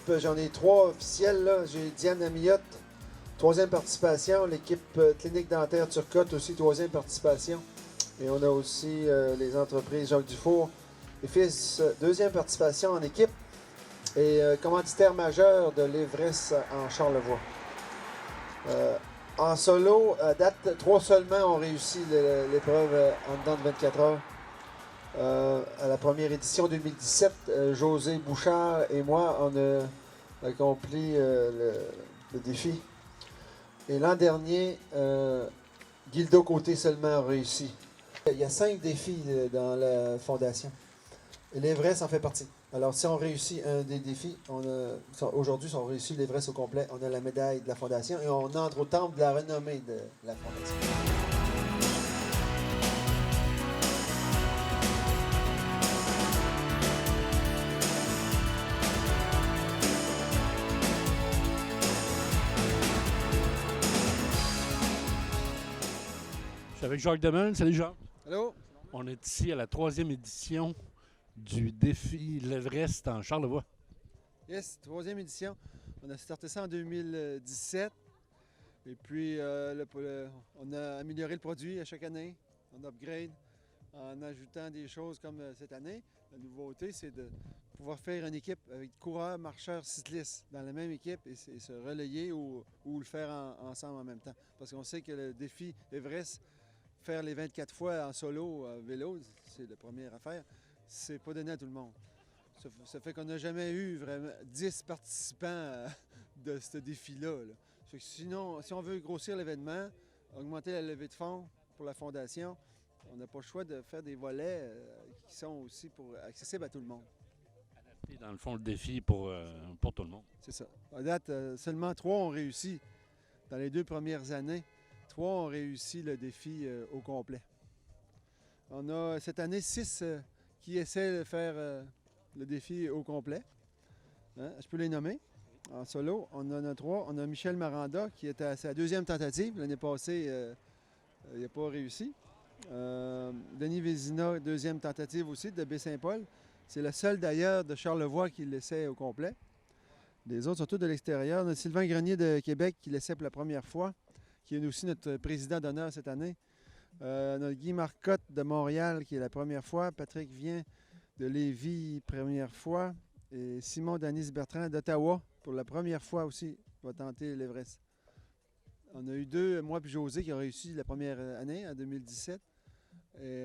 j'en ai 3 officiels. Là. J'ai Diane Amiotte, 3e participation. L'équipe Clinique Dentaire Turcotte aussi, 3e participation. Et on a aussi les entreprises Jacques Dufour et Fils, 2e participation en équipe. Et commanditaire majeur de l'Everest en Charlevoix. En solo, à date, 3 seulement ont réussi l'épreuve en dedans de 24 heures. À la première édition 2017, José Bouchard et moi, on a accompli le défi. Et l'an dernier, Guildo Côté seulement a réussi. Il y a 5 défis dans la fondation. Et l'Everest en fait partie. Alors, si on réussit un des défis, aujourd'hui, si on réussit l'Everest au complet, on a la médaille de la Fondation et on entre au temple de la renommée de la Fondation. Je suis avec Jacques Demel. Salut Jacques. Allô? On est ici à la 3e édition du défi l'Everest en Charlevoix. Yes, 3e édition. On a starté ça en 2017. Et puis, on a amélioré le produit à chaque année. On upgrade en ajoutant des choses comme cette année. La nouveauté, c'est de pouvoir faire une équipe avec coureurs, marcheurs, cyclistes dans la même équipe et se relayer ou le faire ensemble en même temps. Parce qu'on sait que le défi Everest, faire les 24 fois en solo, vélo, c'est la première affaire, c'est pas donné à tout le monde. Ça fait qu'on n'a jamais eu vraiment 10 participants de ce défi-là. Sinon, si on veut grossir l'événement, augmenter la levée de fonds pour la Fondation, on n'a pas le choix de faire des volets qui sont aussi accessibles à tout le monde. Adapté, dans le fond, le défi pour tout le monde. C'est ça. À date, seulement 3 ont réussi. Dans les 2 premières années, 3 ont réussi le défi au complet. On a cette année 6 qui essaient de faire le défi au complet. Hein? Je peux les nommer. En solo, on en a 3. On a Michel Maranda qui était à sa 2e tentative. L'année passée, il n'a pas réussi. Denis Vézina, 2e tentative aussi, de Baie-Saint-Paul. C'est le seul d'ailleurs de Charlevoix qui l'essaie au complet. Les autres sont tous de l'extérieur. On a Sylvain Grenier de Québec qui l'essaie pour la première fois, qui est aussi notre président d'honneur cette année. On a Guy Marcotte de Montréal qui est la première fois. Patrick Vien de Lévis, première fois. Et Simon Danis Bertrand d'Ottawa, pour la première fois aussi, va tenter l'Everest. On a eu 2, moi et José, qui ont réussi la première année, en 2017. Et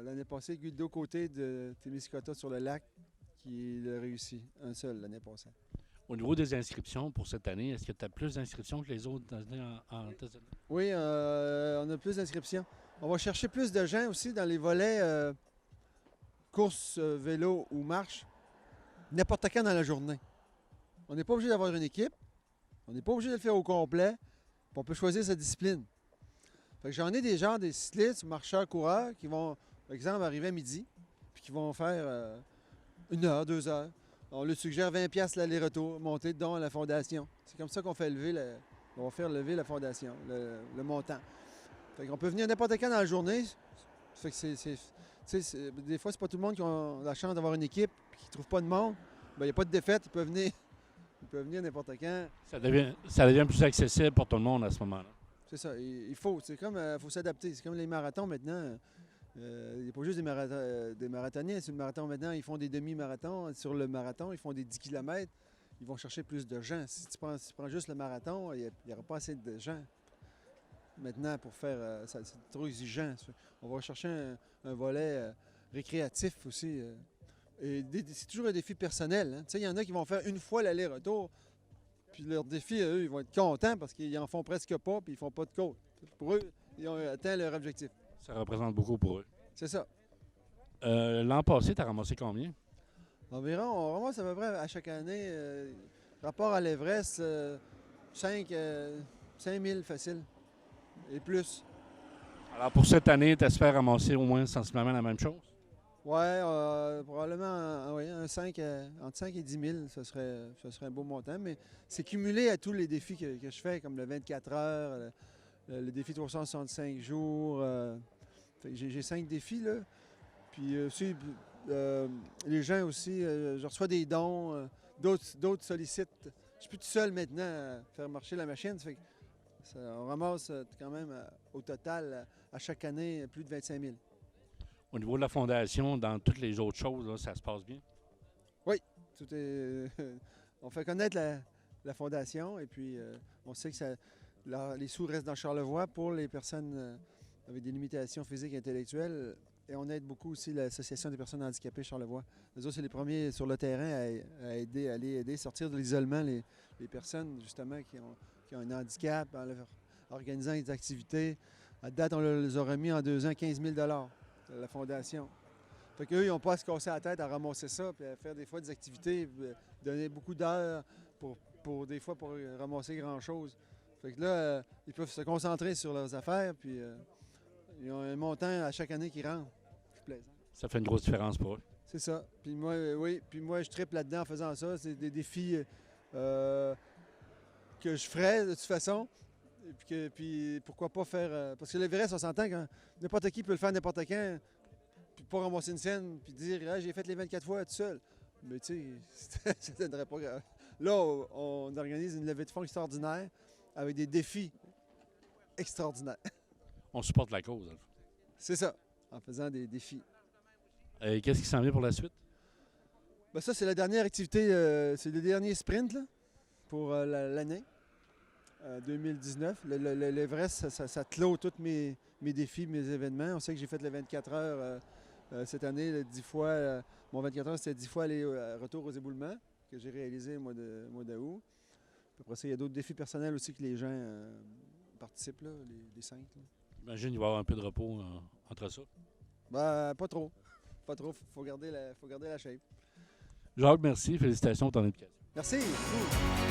l'année passée, Guildo Côté de Témiscouata sur le lac, qui l'a réussi, un seul l'année passée. Au niveau des inscriptions pour cette année, est-ce que tu as plus d'inscriptions que les autres années en Oui, on a plus d'inscriptions. On va chercher plus de gens aussi dans les volets course, vélo ou marche, n'importe quand dans la journée. On n'est pas obligé d'avoir une équipe, on n'est pas obligé de le faire au complet, puis on peut choisir sa discipline. Fait que j'en ai des gens, des cyclistes, marcheurs, coureurs, qui vont, par exemple, arriver à midi, puis qui vont faire 1 heure, 2 heures. On leur suggère 20$ l'aller-retour, monter dedans à la fondation. C'est comme ça qu'on fait on va faire lever la fondation, le montant. Fait qu'on peut venir n'importe quand dans la journée. Fait que des fois, c'est pas tout le monde qui a la chance d'avoir une équipe et qui ne trouve pas de monde. Bien, il n'y a pas de défaite, ils peuvent venir n'importe quand. Ça devient plus accessible pour tout le monde à ce moment-là. C'est ça, il faut. C'est comme, faut s'adapter. C'est comme les marathons maintenant. Il n'y a pas juste des marathoniens. Sur le marathon maintenant, ils font des demi-marathons. Sur le marathon, ils font des 10 km. Ils vont chercher plus de gens. Si tu prends juste le marathon, il n'y aura pas assez de gens maintenant pour faire... c'est trop exigeant. On va chercher un volet récréatif aussi. Et c'est toujours un défi personnel. Hein. Tu sais, il y en a qui vont faire 1 fois l'aller-retour. Puis leur défi, eux, ils vont être contents parce qu'ils en font presque pas puis ils font pas de côte. Pour eux, ils ont atteint leur objectif. Ça représente beaucoup pour eux. C'est ça. L'an passé, tu as ramassé combien? Environ, on ramasse à peu près à chaque année, rapport à l'Everest, 5 000 facile et plus. Alors pour cette année, tu espères ramasser au moins sensiblement la même chose? Oui, probablement oui, entre 5 et 10 000, ce serait un beau montant. Mais c'est cumulé à tous les défis que je fais, comme le 24 heures, le défi 365 jours. J'ai 5 défis, là. Puis aussi, les gens aussi, je reçois des dons. d'autres sollicitent. Je suis plus tout seul maintenant à faire marcher la machine. Ça fait que on ramasse quand même au total, à chaque année, plus de 25 000. Au niveau de la fondation, dans toutes les autres choses, là, ça se passe bien? Oui, tout est. On fait connaître la fondation et puis on sait que les sous restent dans Charlevoix pour les personnes avec des limitations physiques et intellectuelles. Et on aide beaucoup aussi l'Association des personnes handicapées Charlevoix. Eux autres, c'est les premiers sur le terrain à aller aider, sortir de l'isolement les personnes justement qui ont un handicap en leur organisant des activités. À date, on les a remis en 2 ans 15 000 de la fondation. Fait qu'eux, ils n'ont pas à se casser la tête à ramasser ça, puis à faire des fois des activités, donner beaucoup d'heures pour des fois pour ramasser grand-chose. Fait que là, ils peuvent se concentrer sur leurs affaires, puis ils ont un montant à chaque année qui rentre. C'est plaisant. Ça fait une grosse différence pour eux. C'est ça. Puis moi, puis moi, je tripe là-dedans en faisant ça. C'est des défis que je ferais de toute façon. Et puis pourquoi pas faire... parce que l'Everest, on s'entend que n'importe qui peut le faire n'importe quand, puis pas ramasser une scène, puis dire ah, j'ai fait les 24 fois tout seul. Mais tu sais, ça ne donnerait pas... Là, on organise une levée de fonds extraordinaire avec des défis extraordinaires. On supporte la cause. C'est ça, en faisant des défis. Et qu'est-ce qui s'en vient pour la suite? Ben ça, c'est la dernière activité, c'est le dernier sprint là, pour l'année 2019. L'Everest, ça clôt tous mes défis, mes événements. On sait que j'ai fait les 24 heures cette année, 10 fois. Mon 24 heures, c'était 10 fois aller retour aux éboulements que j'ai réalisé au mois d'août. Après ça, il y a d'autres défis personnels aussi que les gens participent, là, les 5. J'imagine qu'il va y avoir un peu de repos entre ça. Ben, pas trop. Pas trop. Faut garder la shape. Jacques, merci. Félicitations pour ton implication. Merci. Cool.